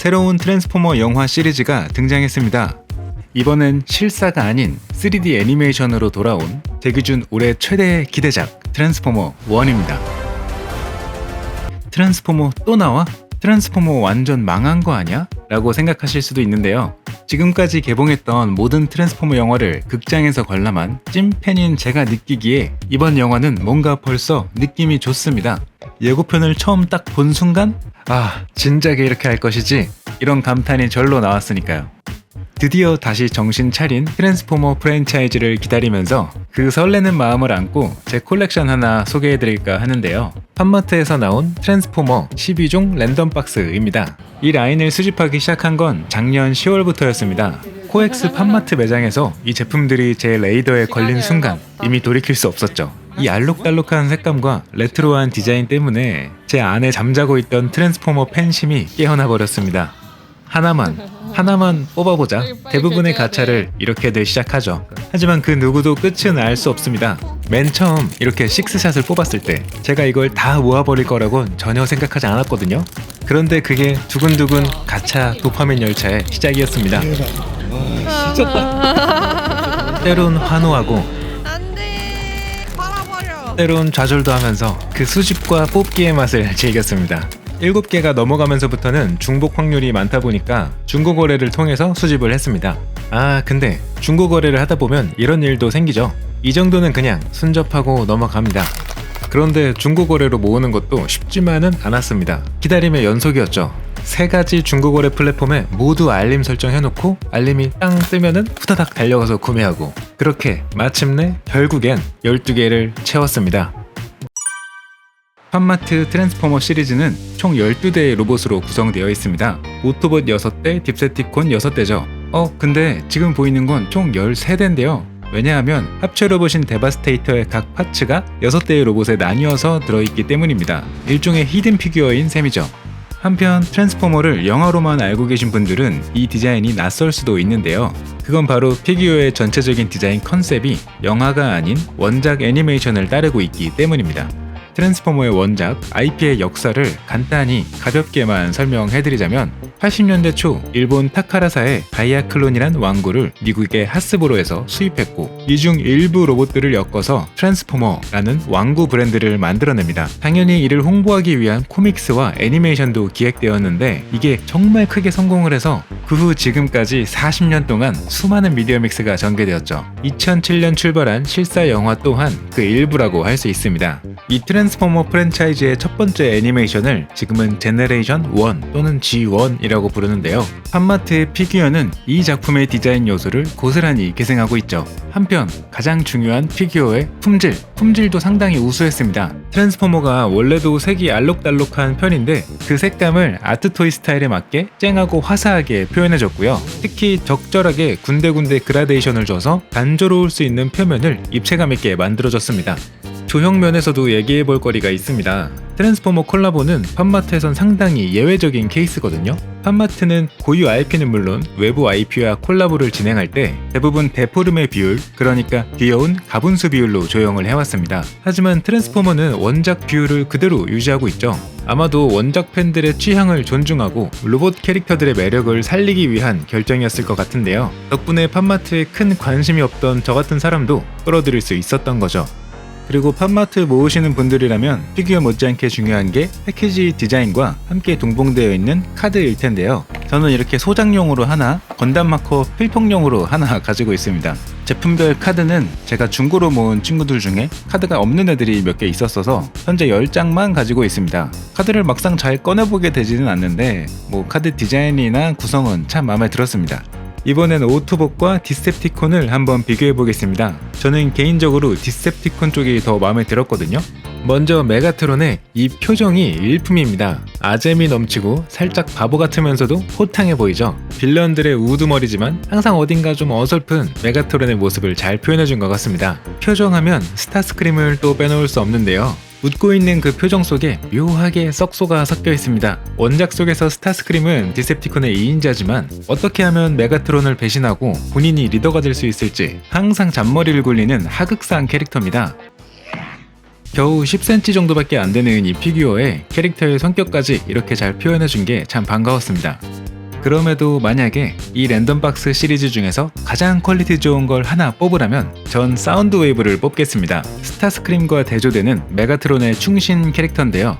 새로운 트랜스포머 영화 시리즈가 등장했습니다. 이번엔 실사가 아닌 3D 애니메이션으로 돌아온 제 기준 올해 최대의 기대작 트랜스포머 1입니다. 트랜스포머 또 나와? 트랜스포머 완전 망한 거 아니야? 라고 생각하실 수도 있는데요. 지금까지 개봉했던 모든 트랜스포머 영화를 극장에서 관람한 찐팬인 제가 느끼기에 이번 영화는 뭔가 벌써 느낌이 좋습니다. 예고편을 처음 딱 본 순간 아, 진작에 이렇게 할 것이지 이런 감탄이 절로 나왔으니까요. 드디어 다시 정신 차린 트랜스포머 프랜차이즈를 기다리면서 그 설레는 마음을 안고 제 콜렉션 하나 소개해드릴까 하는데요. 팜마트에서 나온 트랜스포머 12종 랜덤 박스입니다. 이 라인을 수집하기 시작한 건 작년 10월부터였습니다. 코엑스 팜마트 매장에서 이 제품들이 제 레이더에 걸린 순간 이미 돌이킬 수 없었죠. 이 알록달록한 색감과 레트로한 디자인 때문에 제 안에 잠자고 있던 트랜스포머 팬심이 깨어나 버렸습니다. 하나만 뽑아보자. 대부분의 가차를 이렇게들 시작하죠. 하지만 그 누구도 끝은 알 수 없습니다. 맨 처음 이렇게 6샷을 뽑았을 때 제가 이걸 다 모아버릴 거라곤 전혀 생각하지 않았거든요. 그런데 그게 두근두근 가차 도파민 열차의 시작이었습니다. 때론 환호하고 때론 좌절도 하면서 그 수집과 뽑기의 맛을 즐겼습니다. 7개가 넘어가면서부터는 중복 확률이 많다 보니까 중고거래를 통해서 수집을 했습니다. 근데 중고거래를 하다 보면 이런 일도 생기죠. 이 정도는 그냥 순접하고 넘어갑니다. 그런데 중고거래로 모으는 것도 쉽지만은 않았습니다. 기다림의 연속이었죠. 3가지 중고거래 플랫폼에 모두 알림 설정해놓고 알림이 땅 뜨면은 후다닥 달려가서 구매하고 그렇게 마침내 결국엔 12개를 채웠습니다. 팜마트 트랜스포머 시리즈는 총 12대의 로봇으로 구성되어 있습니다. 오토봇 6대, 딥세티콘 6대죠. 근데 지금 보이는 건 총 13대인데요. 왜냐하면 합체 로봇인 데바스테이터의 각 파츠가 6대의 로봇에 나뉘어서 들어있기 때문입니다. 일종의 히든 피규어인 셈이죠. 한편 트랜스포머를 영화로만 알고 계신 분들은 이 디자인이 낯설 수도 있는데요. 그건 바로 피규어의 전체적인 디자인 컨셉이 영화가 아닌 원작 애니메이션을 따르고 있기 때문입니다. 트랜스포머의 원작, IP의 역사를 간단히 가볍게만 설명해드리자면 80년대 초 일본 타카라사의 다이아클론이란 왕구를 미국의 하스브로에서 수입했고 이 중 일부 로봇들을 엮어서 트랜스포머라는 왕구 브랜드를 만들어냅니다. 당연히 이를 홍보하기 위한 코믹스와 애니메이션도 기획되었는데 이게 정말 크게 성공을 해서 그 후 지금까지 40년 동안 수많은 미디어 믹스가 전개되었죠. 2007년 출발한 실사 영화 또한 그 일부라고 할 수 있습니다. 이 트랜스포머 프랜차이즈의 첫 번째 애니메이션을 지금은 제너레이션 1 또는 G1이라고 부르는데요. 팜마트의 피규어는 이 작품의 디자인 요소를 고스란히 계승하고 있죠. 한편 가장 중요한 피규어의 품질도 상당히 우수했습니다. 트랜스포머가 원래도 색이 알록달록한 편인데 그 색감을 아트토이 스타일에 맞게 쨍하고 화사하게 표현해줬고요. 특히 적절하게 군데군데 그라데이션을 줘서 단조로울 수 있는 표면을 입체감 있게 만들어줬습니다. 조형 면에서도 얘기해볼 거리가 있습니다. 트랜스포머 콜라보는 팜마트에선 상당히 예외적인 케이스거든요. 팜마트는 고유 IP는 물론 외부 IP와 콜라보를 진행할 때 대부분 데포름의 비율, 그러니까 귀여운 가분수 비율로 조형을 해왔습니다. 하지만 트랜스포머는 원작 비율을 그대로 유지하고 있죠. 아마도 원작 팬들의 취향을 존중하고 로봇 캐릭터들의 매력을 살리기 위한 결정이었을 것 같은데요. 덕분에 팜마트에 큰 관심이 없던 저 같은 사람도 끌어들일 수 있었던 거죠. 그리고 팜마트 모으시는 분들이라면 피규어 못지않게 중요한 게 패키지 디자인과 함께 동봉되어 있는 카드일 텐데요. 저는 이렇게 소장용으로 하나, 건담 마커 필통용으로 하나 가지고 있습니다. 제품별 카드는 제가 중고로 모은 친구들 중에 카드가 없는 애들이 몇 개 있었어서 현재 10장만 가지고 있습니다. 카드를 막상 잘 꺼내보게 되지는 않는데 카드 디자인이나 구성은 참 마음에 들었습니다. 이번엔 오토봇과 디셉티콘을 한번 비교해보겠습니다. 저는 개인적으로 디셉티콘 쪽이 더 마음에 들었거든요. 먼저 메가트론의 이 표정이 일품입니다. 아재미 넘치고 살짝 바보 같으면서도 호탕해 보이죠? 빌런들의 우두머리지만 항상 어딘가 좀 어설픈 메가트론의 모습을 잘 표현해준 것 같습니다. 표정하면 스타스크림을 또 빼놓을 수 없는데요. 웃고 있는 그 표정 속에 묘하게 썩소가 섞여 있습니다. 원작 속에서 스타스크림은 디셉티콘의 2인자지만 어떻게 하면 메가트론을 배신하고 본인이 리더가 될 수 있을지 항상 잔머리를 굴리는 하극상 캐릭터입니다. 겨우 10cm 정도밖에 안 되는 이 피규어에 캐릭터의 성격까지 이렇게 잘 표현해준 게 참 반가웠습니다. 그럼에도 만약에 이 랜덤박스 시리즈 중에서 가장 퀄리티 좋은 걸 하나 뽑으라면 전 사운드 웨이브를 뽑겠습니다. 스타스크림과 대조되는 메가트론의 충신 캐릭터인데요.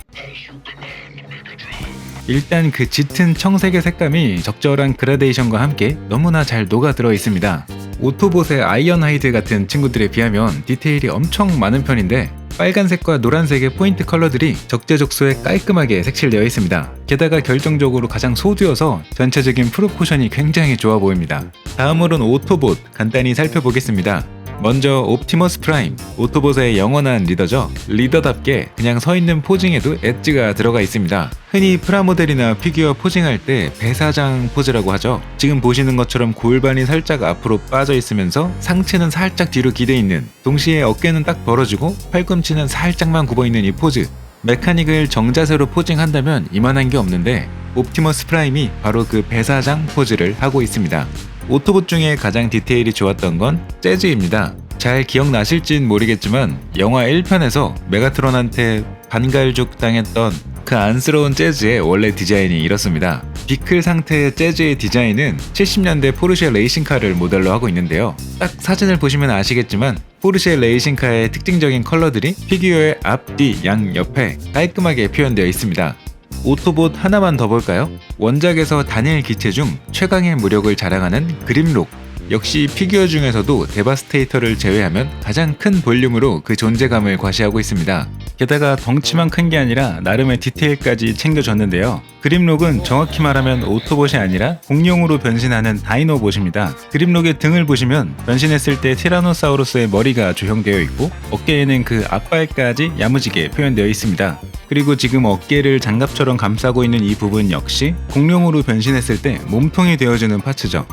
일단 그 짙은 청색의 색감이 적절한 그라데이션과 함께 너무나 잘 녹아들어 있습니다. 오토봇의 아이언하이드 같은 친구들에 비하면 디테일이 엄청 많은 편인데 빨간색과 노란색의 포인트 컬러들이 적재적소에 깔끔하게 색칠되어 있습니다. 게다가 결정적으로 가장 소두여서 전체적인 프로포션이 굉장히 좋아 보입니다. 다음으론 오토봇 간단히 살펴보겠습니다. 먼저 옵티머스 프라임, 오토봇의 영원한 리더죠. 리더답게 그냥 서 있는 포징에도 엣지가 들어가 있습니다. 흔히 프라모델이나 피규어 포징할 때 배사장 포즈라고 하죠. 지금 보시는 것처럼 골반이 살짝 앞으로 빠져 있으면서 상체는 살짝 뒤로 기대 있는, 동시에 어깨는 딱 벌어지고 팔꿈치는 살짝만 굽어 있는 이 포즈. 메카닉을 정자세로 포징한다면 이만한 게 없는데 옵티머스 프라임이 바로 그 배사장 포즈를 하고 있습니다. 오토봇 중에 가장 디테일이 좋았던 건 재즈입니다. 잘 기억나실진 모르겠지만 영화 1편에서 메가트론한테 반갈죽 당했던 그 안쓰러운 재즈의 원래 디자인이 이렇습니다. 비클 상태의 재즈의 디자인은 70년대 포르쉐 레이싱카를 모델로 하고 있는데요. 딱 사진을 보시면 아시겠지만 포르쉐 레이싱카의 특징적인 컬러들이 피규어의 앞, 뒤, 양 옆에 깔끔하게 표현되어 있습니다. 오토봇 하나만 더 볼까요? 원작에서 단일 기체 중 최강의 무력을 자랑하는 그림록. 역시 피규어 중에서도 데바스테이터를 제외하면 가장 큰 볼륨으로 그 존재감을 과시하고 있습니다. 게다가 덩치만 큰 게 아니라 나름의 디테일까지 챙겨줬는데요. 그림록은 정확히 말하면 오토봇이 아니라 공룡으로 변신하는 다이노봇입니다. 그림록의 등을 보시면 변신했을 때 티라노사우루스의 머리가 조형되어 있고 어깨에는 그 앞발까지 야무지게 표현되어 있습니다. 그리고 지금 어깨를 장갑처럼 감싸고 있는 이 부분 역시 공룡으로 변신했을 때 몸통이 되어주는 파츠죠.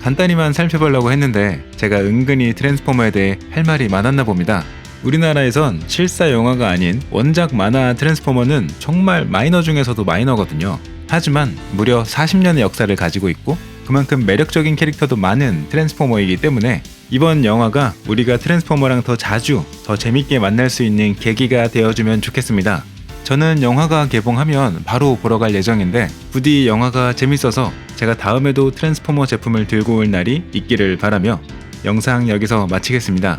간단히만 살펴보려고 했는데 제가 은근히 트랜스포머에 대해 할 말이 많았나 봅니다. 우리나라에선 실사 영화가 아닌 원작 만화 트랜스포머는 정말 마이너 중에서도 마이너거든요. 하지만 무려 40년의 역사를 가지고 있고 그만큼 매력적인 캐릭터도 많은 트랜스포머이기 때문에 이번 영화가 우리가 트랜스포머랑 더 자주, 더 재밌게 만날 수 있는 계기가 되어주면 좋겠습니다. 저는 영화가 개봉하면 바로 보러 갈 예정인데 부디 영화가 재밌어서 제가 다음에도 트랜스포머 제품을 들고 올 날이 있기를 바라며 영상 여기서 마치겠습니다.